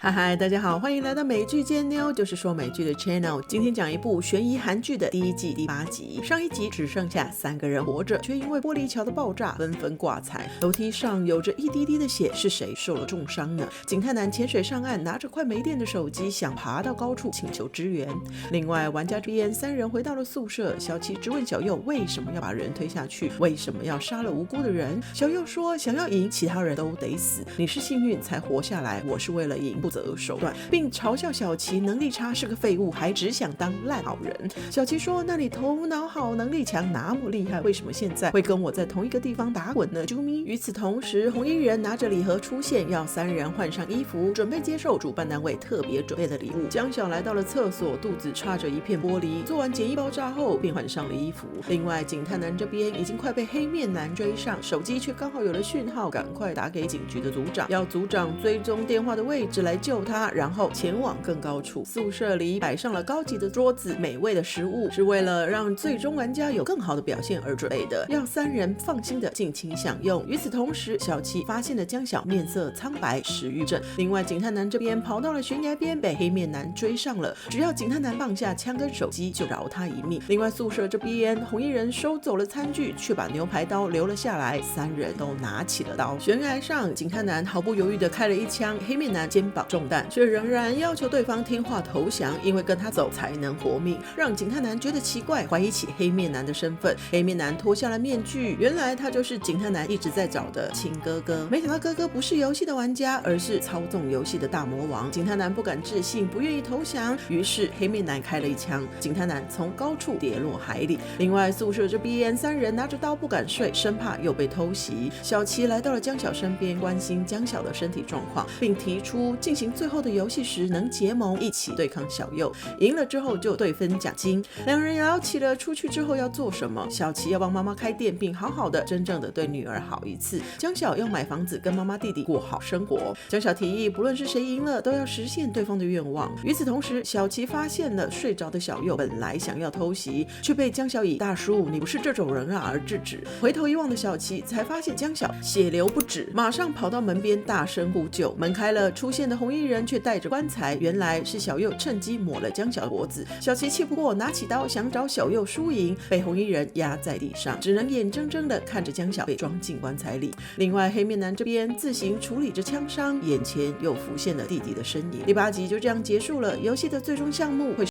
嗨嗨，大家好，欢迎来到美剧见妞，就是说美剧的 channel。今天讲一部悬疑韩剧的第一季第8集。上一集只剩下3个人活着，却因为玻璃桥的爆炸纷纷挂彩。楼梯上有着一滴滴的血，是谁受了重伤呢？警探男潜水上岸，拿着快没电的手机，想爬到高处请求支援。另外，玩家之间3人回到了宿舍，小七质问小右为什么要把人推下去，为什么要杀了无辜的人。小右说想要赢，其他人都得死，你是幸运才活下来，我是为了赢不择手段，并嘲笑小琪能力差是个废物，还只想当烂好人。小琪说那你头脑好能力强那么厉害，为什么现在会跟我在同一个地方打滚呢？啾咪。与此同时，红衣人拿着礼盒出现，要3人换上衣服，准备接受主办单位特别准备的礼物。江小来到了厕所，肚子插着一片玻璃，做完简易爆炸后便换上了衣服。另外警探男这边已经快被黑面男追上，手机却刚好有了讯号，赶快打给警局的组长，要组长追踪电话的位置来救他，然后前往更高处。宿舍里摆上了高级的桌子，美味的食物，是为了让最终玩家有更好的表现而准备的，要3人放心的尽情享用。与此同时，小七发现了江小面色苍白，食欲症。另外警探男这边跑到了悬崖边，被黑面男追上了，只要警探男放下枪跟手机就饶他一命。另外宿舍这边，红衣人收走了餐具，却把牛排刀留了下来，3人都拿起了刀。悬崖上，警探男毫不犹豫的开了一枪，黑面男肩膀中弹，却仍然要求对方听话投降，因为跟他走才能活命，让警探男觉得奇怪，怀疑起黑面男的身份。黑面男脱下了面具，原来他就是警探男一直在找的亲哥哥。没想到哥哥不是游戏的玩家，而是操纵游戏的大魔王。警探男不敢置信，不愿意投降，于是黑面男开了一枪，警探男从高处跌落海里。另外宿舍这边3人拿着刀不敢睡，生怕又被偷袭。小琪来到了江小身边，关心江小的身体状况，并提出进行最后的游戏时能结盟一起对抗小右，赢了之后就对分奖金。2人聊起了出去之后要做什么。小琪要帮妈妈开店，并好好的真正的对女儿好一次。江小要买房子，跟妈妈弟弟过好生活。江小提议不论是谁赢了都要实现对方的愿望。与此同时，小琪发现了睡着的小右本来想要偷袭，却被江小以大叔你不是这种人啊而制止。回头一望的小琪才发现江小血流不止，马上跑到门边大声呼救。门开了，出现的红衣人却带着棺材，原来是小右趁机抹了江小的脖子。小琪气不过，拿起刀想找小右输赢，被红衣人压在地上，只能眼睁睁的看着江小被装进棺材里。另外黑面男这边自行处理着枪伤，眼前又浮现了弟弟的身影。第8集就这样结束了。游戏的最终项目会